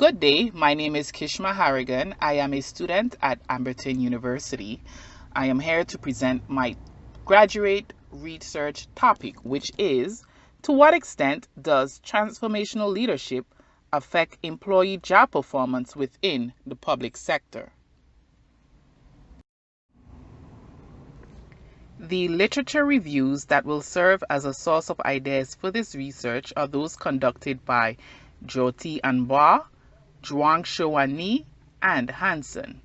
Good day, my name is Kishma Harrigan. I am a student at Amberton University. I am here to present my graduate research topic, which is, to what extent does transformational leadership affect employee job performance within the public sector? The literature reviews that will serve as a source of ideas for this research are those conducted by Jyoti Anbar, Zhuang Shouani, and Hansen.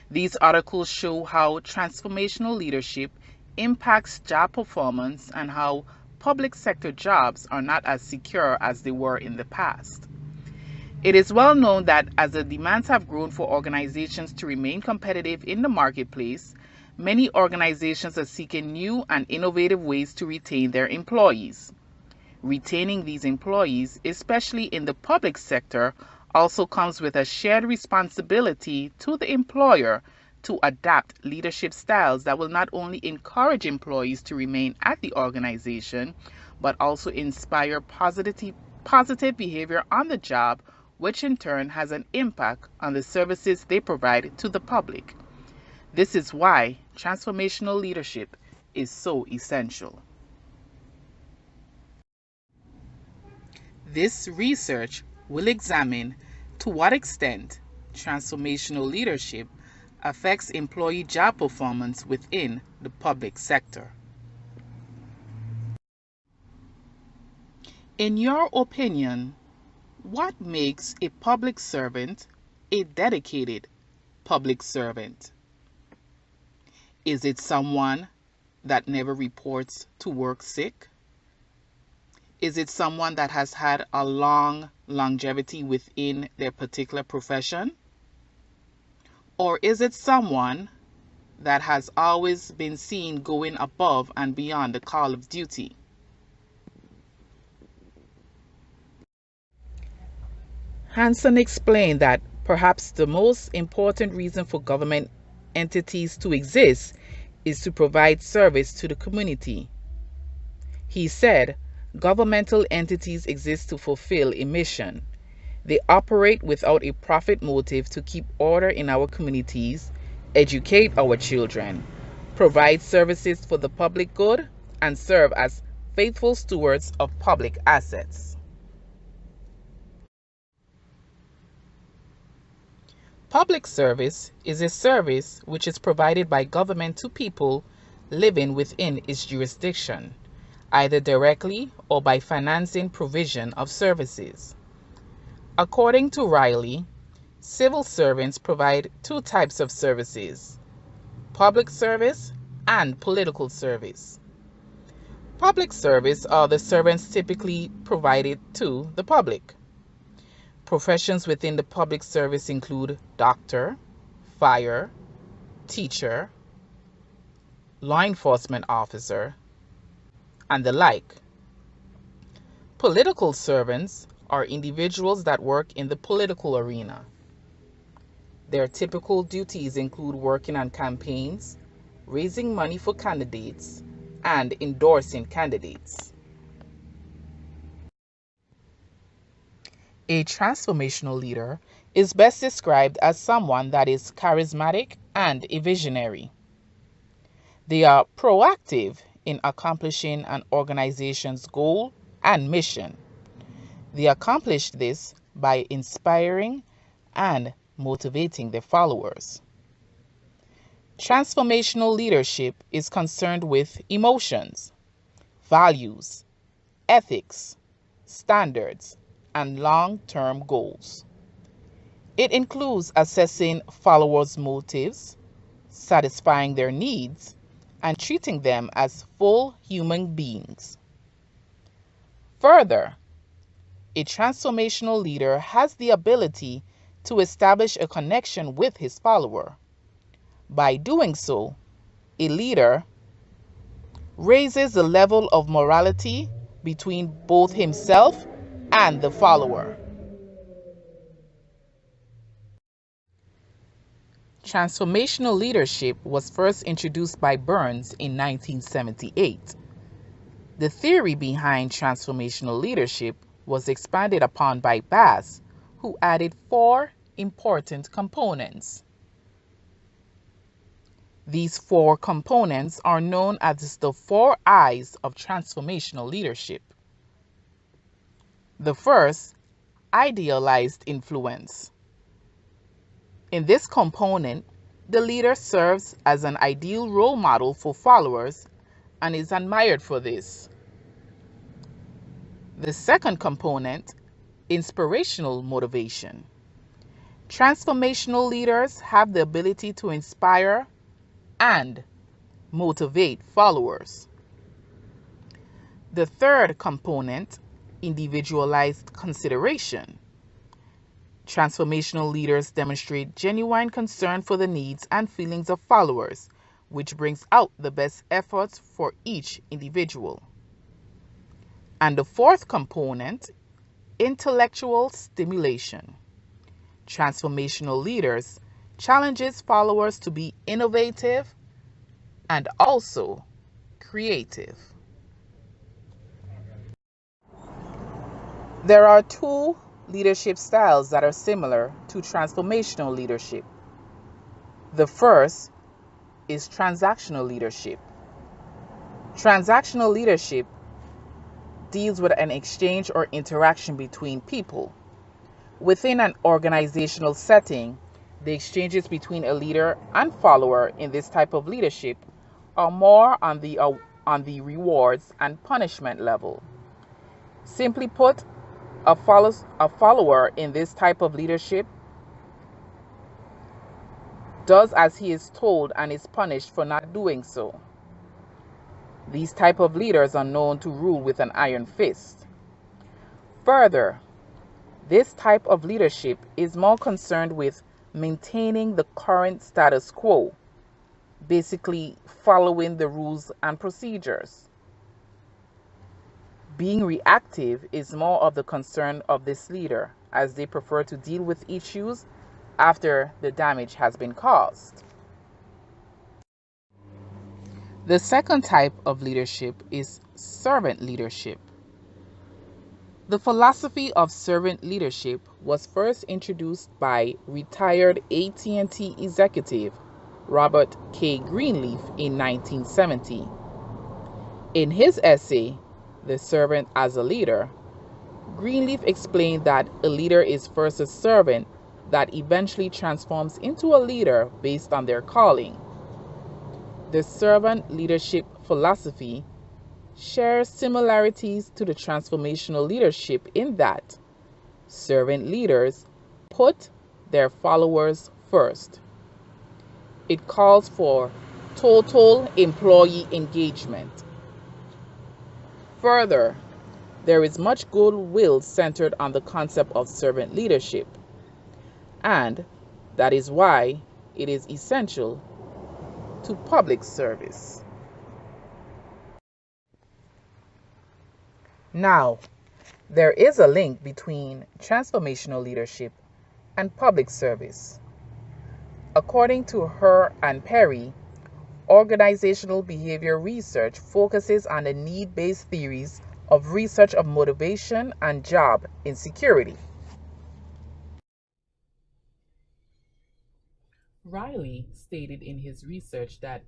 These articles show how transformational leadership impacts job performance and how public sector jobs are not as secure as they were in the past. It is well known that as the demands have grown for organizations to remain competitive in the marketplace, many organizations are seeking new and innovative ways to retain their employees. Retaining these employees, especially in the public sector, also comes with a shared responsibility to the employer to adapt leadership styles that will not only encourage employees to remain at the organization, but also inspire positive behavior on the job, which in turn has an impact on the services they provide to the public. This is why transformational leadership is so essential. This research will examine to what extent transformational leadership affects employee job performance within the public sector. In your opinion, what makes a public servant a dedicated public servant? Is it someone that never reports to work sick? Is it someone that has had a long longevity within their particular profession? Or is it someone that has always been seen going above and beyond the call of duty? Hansen explained that perhaps the most important reason for government entities to exist is to provide service to the community. He said, governmental entities exist to fulfill a mission. They operate without a profit motive to keep order in our communities, educate our children, provide services for the public good, and serve as faithful stewards of public assets. Public service is a service which is provided by government to people living within its jurisdiction, either directly or by financing provision of services. According to Riley, civil servants provide two types of services: public service and political service. Public service are the servants typically provided to the public. Professions within the public service include doctor, fire, teacher, law enforcement officer, and the like. Political servants are individuals that work in the political arena. Their typical duties include working on campaigns, raising money for candidates, and endorsing candidates. A transformational leader is best described as someone that is charismatic and a visionary. They are proactive in accomplishing an organization's goal and mission. They accomplish this by inspiring and motivating their followers. Transformational leadership is concerned with emotions, values, ethics, standards, and long-term goals. It includes assessing followers' motives, satisfying their needs, and treating them as full human beings. Further, a transformational leader has the ability to establish a connection with his follower. By doing so, a leader raises the level of morality between both himself and the follower. Transformational leadership was first introduced by Burns in 1978. The theory behind transformational leadership was expanded upon by Bass, who added 4 important components. These 4 components are known as the 4 I's of transformational leadership. The first, idealized influence. In this component, the leader serves as an ideal role model for followers and is admired for this. The second component, inspirational motivation. Transformational leaders have the ability to inspire and motivate followers. The third component, individualized consideration. Transformational leaders demonstrate genuine concern for the needs and feelings of followers, which brings out the best efforts for each individual. And the fourth component, intellectual stimulation. Transformational leaders challenges followers to be innovative and also creative. There are 2 leadership styles that are similar to transformational leadership. The first is transactional leadership. Transactional leadership deals with an exchange or interaction between people. Within an organizational setting, the exchanges between a leader and follower in this type of leadership are more on the rewards and punishment level. Simply put, a follower in this type of leadership does as he is told and is punished for not doing so. These type of leaders are known to rule with an iron fist. Further, this type of leadership is more concerned with maintaining the current status quo, basically following the rules and procedures. Being reactive is more of the concern of this leader, as they prefer to deal with issues after the damage has been caused. The second type of leadership is servant leadership. The philosophy of servant leadership was first introduced by retired AT&T executive Robert K. Greenleaf in 1970. In his essay, The Servant as a Leader, Greenleaf explained that a leader is first a servant that eventually transforms into a leader based on their calling. The servant leadership philosophy shares similarities to the transformational leadership in that servant leaders put their followers first. It calls for total employee engagement. Further, there is much goodwill centered on the concept of servant leadership, and that is why it is essential to public service. Now, there is a link between transformational leadership and public service. According to Her and Perry, organizational behavior research focuses on the need-based theories of research of motivation and job insecurity. Riley stated in his research that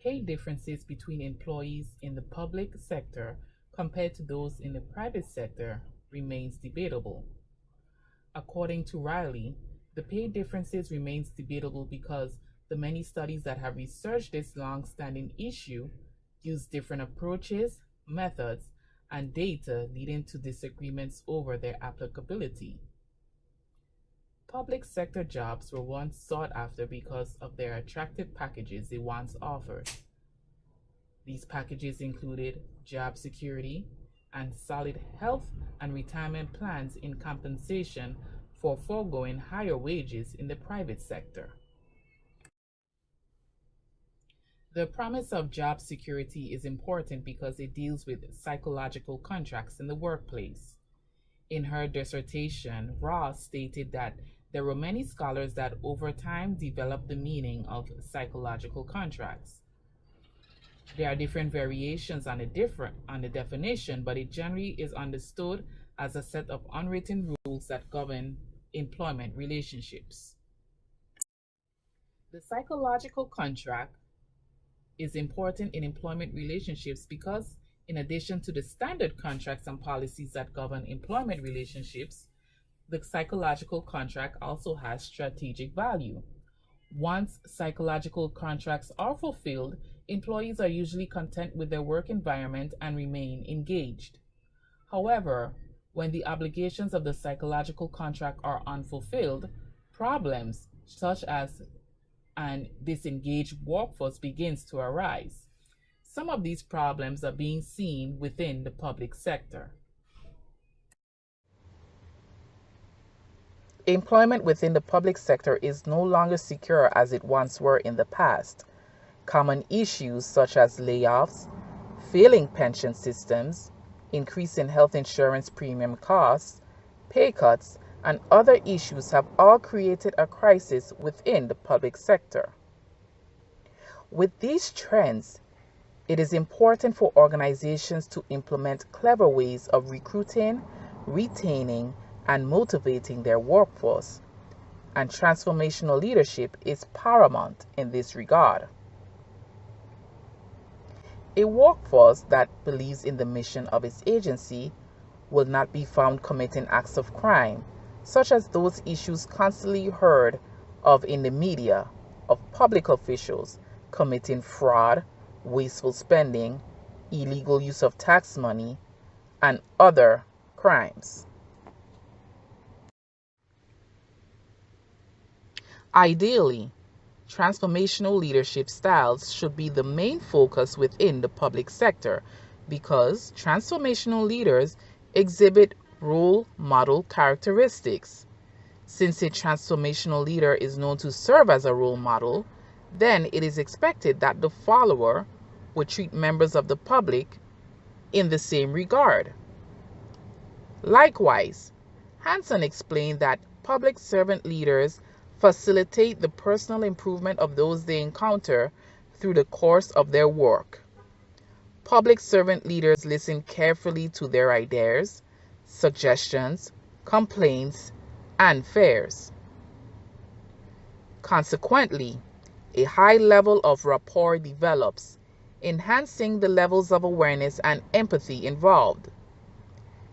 pay differences between employees in the public sector compared to those in the private sector remains debatable. According to Riley, the pay differences remains debatable because the many studies that have researched this long-standing issue use different approaches, methods, and data, leading to disagreements over their applicability. Public sector jobs were once sought after because of their attractive packages they once offered. These packages included job security and solid health and retirement plans in compensation for foregoing higher wages in the private sector. The promise of job security is important because it deals with psychological contracts in the workplace. In her dissertation, Ross stated that there were many scholars that over time developed the meaning of psychological contracts. There are different variations on the definition, but it generally is understood as a set of unwritten rules that govern employment relationships. The psychological contract is important in employment relationships because, in addition to the standard contracts and policies that govern employment relationships, the psychological contract also has strategic value. Once psychological contracts are fulfilled, employees are usually content with their work environment and remain engaged. However, when the obligations of the psychological contract are unfulfilled, problems such as an disengaged workforce begins to arise. Some of these problems are being seen within the public sector. Employment within the public sector is no longer secure as it once were in the past. Common issues such as layoffs, failing pension systems, increase in health insurance premium costs, pay cuts, and other issues have all created a crisis within the public sector. With these trends, it is important for organizations to implement clever ways of recruiting, retaining, and motivating their workforce, and transformational leadership is paramount in this regard. A workforce that believes in the mission of its agency will not be found committing acts of crime, such as those issues constantly heard of in the media of public officials committing fraud, wasteful spending, illegal use of tax money, and other crimes. Ideally, transformational leadership styles should be the main focus within the public sector because transformational leaders exhibit role model characteristics. Since a transformational leader is known to serve as a role model, then it is expected that the follower would treat members of the public in the same regard. Likewise, Hanson explained that public servant leaders facilitate the personal improvement of those they encounter through the course of their work. Public servant leaders listen carefully to their ideas, suggestions, complaints, and fears. Consequently, a high level of rapport develops, enhancing the levels of awareness and empathy involved.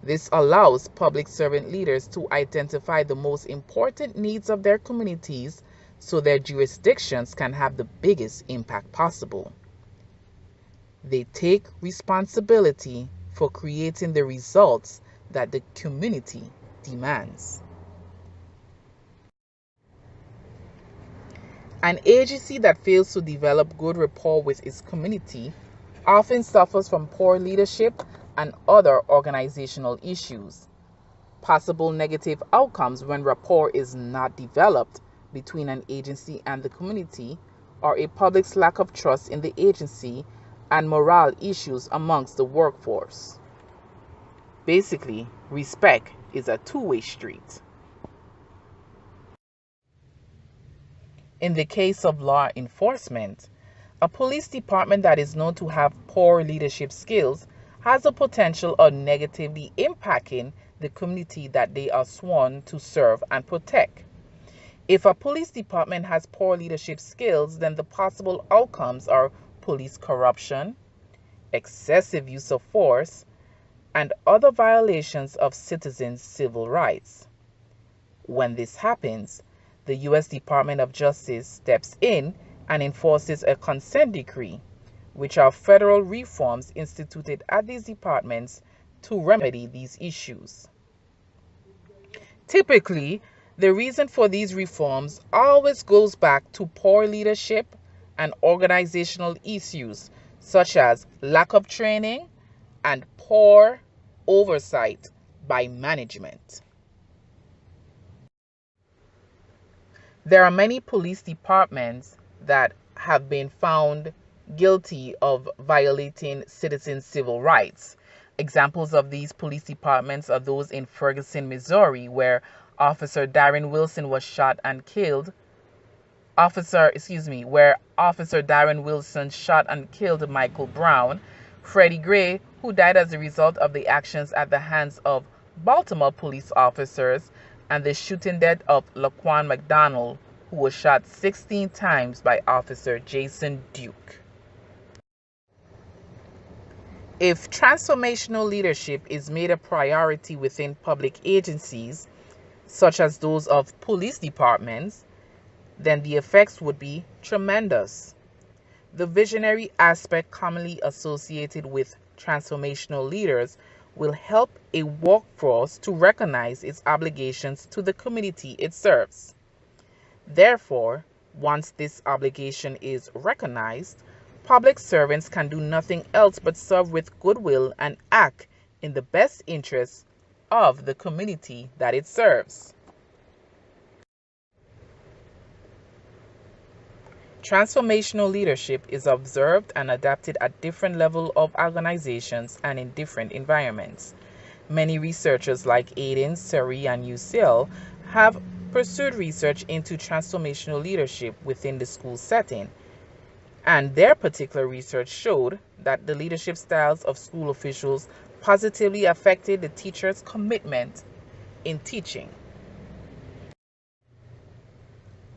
This allows public servant leaders to identify the most important needs of their communities so their jurisdictions can have the biggest impact possible. They take responsibility for creating the results that the community demands. An agency that fails to develop good rapport with its community often suffers from poor leadership and other organizational issues. Possible negative outcomes when rapport is not developed between an agency and the community are a public's lack of trust in the agency and morale issues amongst the workforce. Basically, respect is a two-way street. In the case of law enforcement, a police department that is known to have poor leadership skills has the potential of negatively impacting the community that they are sworn to serve and protect. If a police department has poor leadership skills, then the possible outcomes are police corruption, excessive use of force, and other violations of citizens' civil rights. When this happens, the U.S. Department of Justice steps in and enforces a consent decree, which are federal reforms instituted at these departments to remedy these issues. Typically, the reason for these reforms always goes back to poor leadership and organizational issues such as lack of training and poor oversight by management. There are many police departments that have been found guilty of violating citizens' civil rights. Examples of these police departments are those in Ferguson, Missouri, where Officer Darren Wilson was shot and killed. Where Officer Darren Wilson shot and killed Michael Brown. Freddie Gray, who died as a result of the actions at the hands of Baltimore police officers. and the shooting death of Laquan McDonald, who was shot 16 times by Officer Jason Duke. If transformational leadership is made a priority within public agencies, such as those of police departments, then the effects would be tremendous. The visionary aspect commonly associated with transformational leaders will help a workforce to recognize its obligations to the community it serves. Therefore, once this obligation is recognized, public servants can do nothing else but serve with goodwill and act in the best interests of the community that it serves. Transformational leadership is observed and adapted at different levels of organizations and in different environments. Many researchers like Aiden, Seri, and UCL have pursued research into transformational leadership within the school setting, and their particular research showed that the leadership styles of school officials positively affected the teacher's commitment in teaching.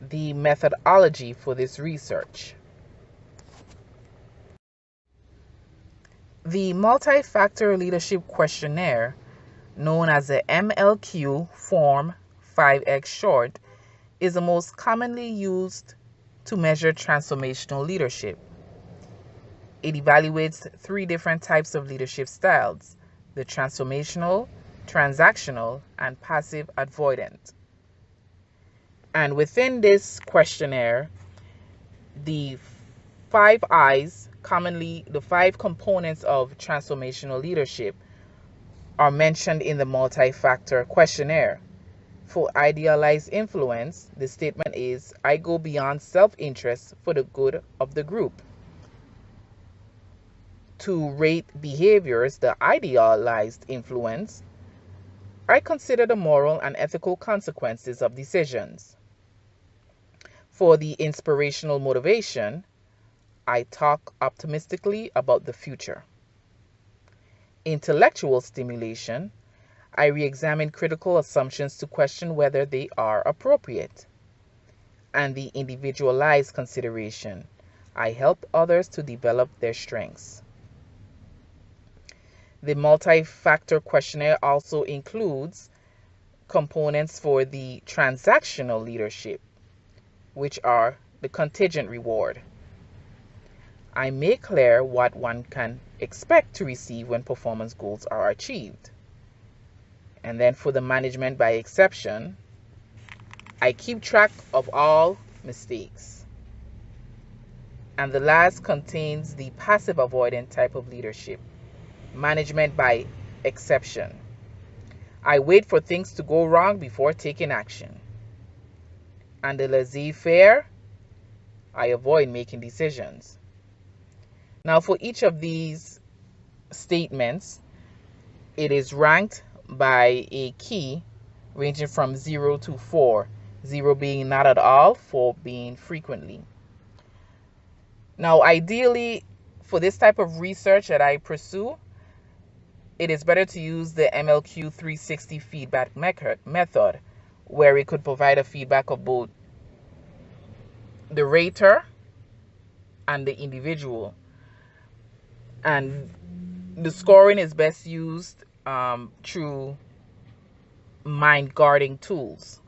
The methodology for this research. The multi-factor leadership questionnaire, known as the MLQ Form 5X short, is the most commonly used to measure transformational leadership. It evaluates 3 different types of leadership styles: the transformational, transactional, and passive avoidant. And within this questionnaire, the 5 I's, commonly the 5 components of transformational leadership, are mentioned in the multi-factor questionnaire. For idealized influence, the statement is, I go beyond self-interest for the good of the group. To rate behaviors, the idealized influence, I consider the moral and ethical consequences of decisions. For the inspirational motivation, I talk optimistically about the future. Intellectual stimulation, I re-examine critical assumptions to question whether they are appropriate. And the individualized consideration, I help others to develop their strengths. The multi-factor questionnaire also includes components for the transactional leadership, which are the contingent reward. I make clear what one can expect to receive when performance goals are achieved. And then for the management by exception, I keep track of all mistakes. And the last contains the passive avoidant type of leadership, management by exception. I wait for things to go wrong before taking action. And the laissez-faire, I avoid making decisions. Now, for each of these statements, it is ranked by a key ranging from 0 to 4, 0 being not at all, 4 being frequently. Now, ideally, for this type of research that I pursue, it is better to use the MLQ 360 feedback method, where it could provide a feedback of both the rater and the individual. And the scoring is best used through mind guarding tools.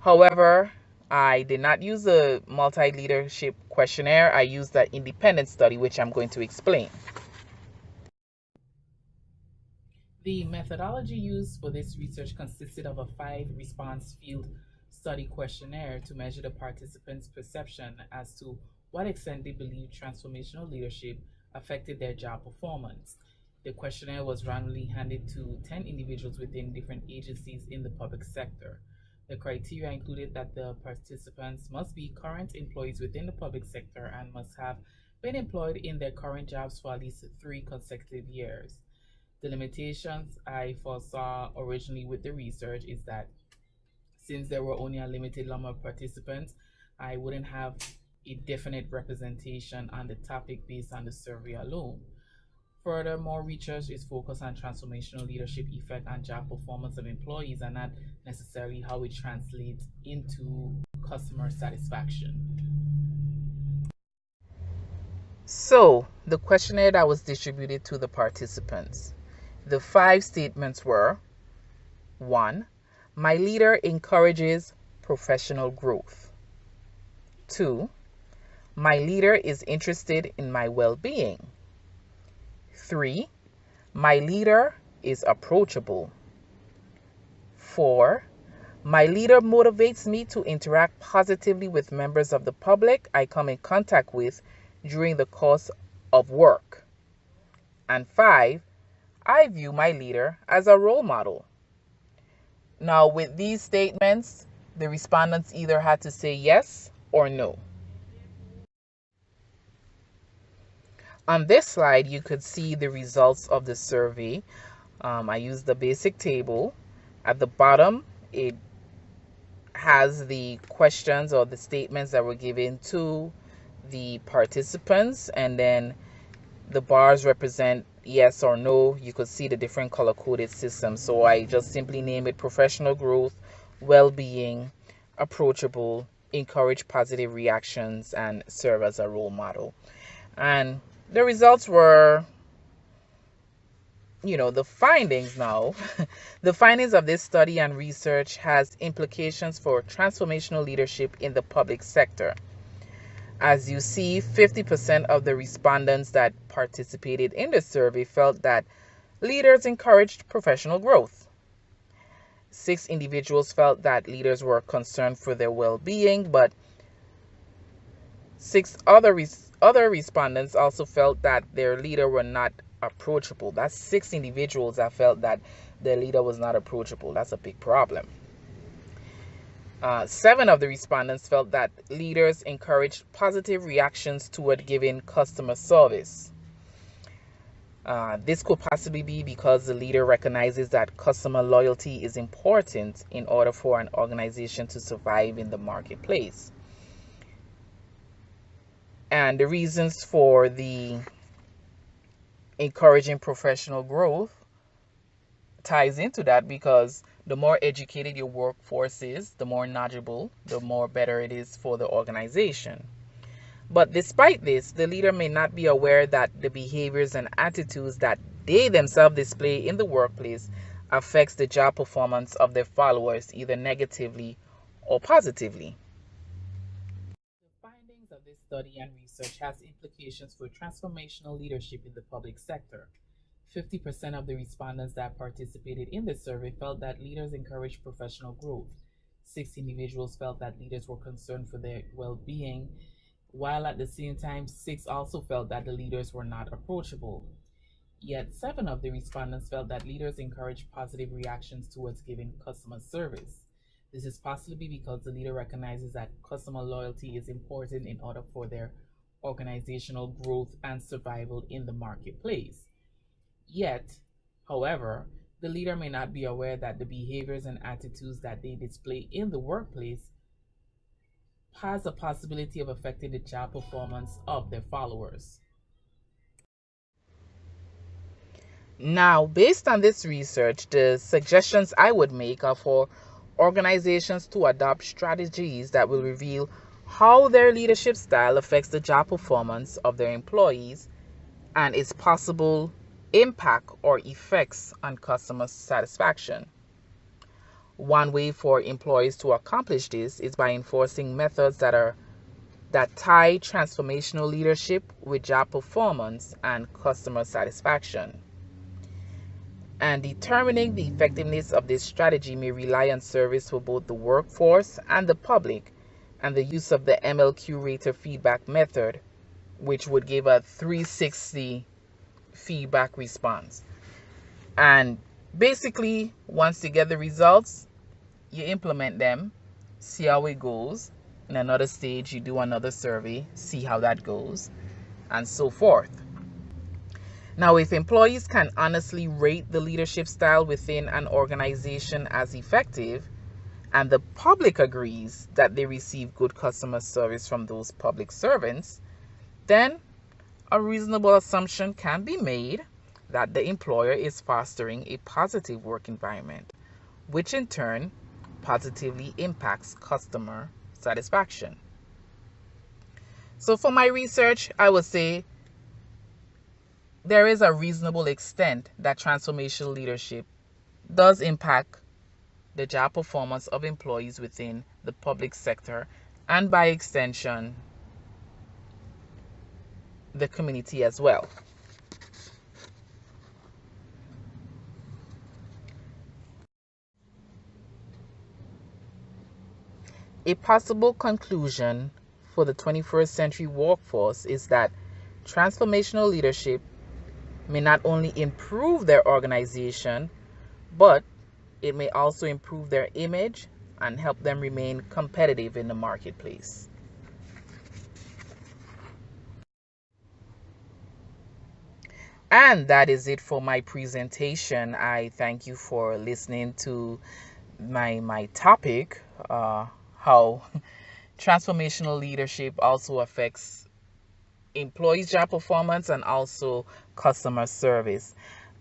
However, I did not use the multi-leadership questionnaire. I used that independent study, which I'm going to explain. The methodology used for this research consisted of a 5-response field study questionnaire to measure the participants' perception as to what extent they believe transformational leadership affected their job performance. The questionnaire was randomly handed to 10 individuals within different agencies in the public sector. The criteria included that the participants must be current employees within the public sector and must have been employed in their current jobs for at least 3 consecutive years. The limitations I foresaw originally with the research is that since there were only a limited number of participants, I wouldn't have a definite representation on the topic based on the survey alone. Furthermore, research is focused on transformational leadership effect and job performance of employees and not necessarily how it translates into customer satisfaction. So, the questionnaire that was distributed to the participants. The 5 statements were: 1. My leader encourages professional growth. 2. My leader is interested in my well-being. 3. My leader is approachable. 4. My leader motivates me to interact positively with members of the public I come in contact with during the course of work. And 5. I view my leader as a role model. Now, with these statements, the respondents either had to say yes or no. On this slide, you could see the results of the survey. I used the basic table. At the bottom, it has the questions or the statements that were given to the participants, and then the bars represent yes or no. You could see the different color-coded systems. So I just simply name it professional growth, well-being, approachable, encourage positive reactions, and serve as a role model. And the results were, the findings now. The findings of this study and research has implications for transformational leadership in the public sector. As you see, 50% of the respondents that participated in the survey felt that leaders encouraged professional growth. 6 individuals felt that leaders were concerned for their well-being, but 6 other respondents also felt that their leader were not approachable. That's 6 individuals that felt that their leader was not approachable. That's a big problem. 7 of the respondents felt that leaders encouraged positive reactions toward giving customer service. This could possibly be because the leader recognizes that customer loyalty is important in order for an organization to survive in the marketplace. And the reasons for the encouraging professional growth ties into that, because the more educated your workforce is, the more knowledgeable, the more better it is for the organization. But despite this, the leader may not be aware that the behaviors and attitudes that they themselves display in the workplace affects the job performance of their followers, either negatively or positively. The findings of this study and research has implications for transformational leadership in the public sector. 50% of the respondents that participated in the survey felt that leaders encourage professional growth. 6 individuals felt that leaders were concerned for their well-being, while at the same time, 6 also felt that the leaders were not approachable. Yet 7 of the respondents felt that leaders encourage positive reactions towards giving customer service. This is possibly because the leader recognizes that customer loyalty is important in order for their organizational growth and survival in the marketplace. Yet, however, the leader may not be aware that the behaviors and attitudes that they display in the workplace has a possibility of affecting the job performance of their followers. Now, based on this research, the suggestions I would make are for organizations to adopt strategies that will reveal how their leadership style affects the job performance of their employees and its possible impact or effects on customer satisfaction. One way for employees to accomplish this is by enforcing methods that tie transformational leadership with job performance and customer satisfaction. And determining the effectiveness of this strategy may rely on service for both the workforce and the public, and the use of the MLQ rater feedback method, which would give a 360 feedback response. And basically, once you get the results, you implement them, see how it goes. In another stage, you do another survey, see how that goes, and so forth. Now, if employees can honestly rate the leadership style within an organization as effective, and the public agrees that they receive good customer service from those public servants, then a reasonable assumption can be made that the employer is fostering a positive work environment, which in turn positively impacts customer satisfaction. So for my research, I would say there is a reasonable extent that transformational leadership does impact the job performance of employees within the public sector and by extension the community as well. A possible conclusion for the 21st century workforce is that transformational leadership may not only improve their organization, but it may also improve their image and help them remain competitive in the marketplace. And that is it for my presentation. I thank you for listening to my topic, how transformational leadership also affects employees' job performance and also customer service.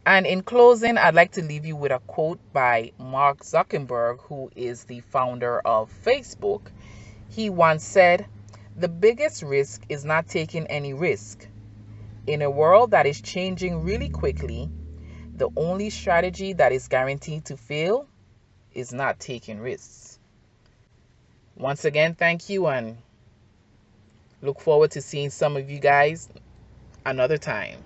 And in closing, I'd like to leave you with a quote by Mark Zuckerberg, who is the founder of Facebook. He once said, "The biggest risk is not taking any risk. In a world that is changing really quickly, the only strategy that is guaranteed to fail is not taking risks." Once again, thank you, and look forward to seeing some of you guys another time.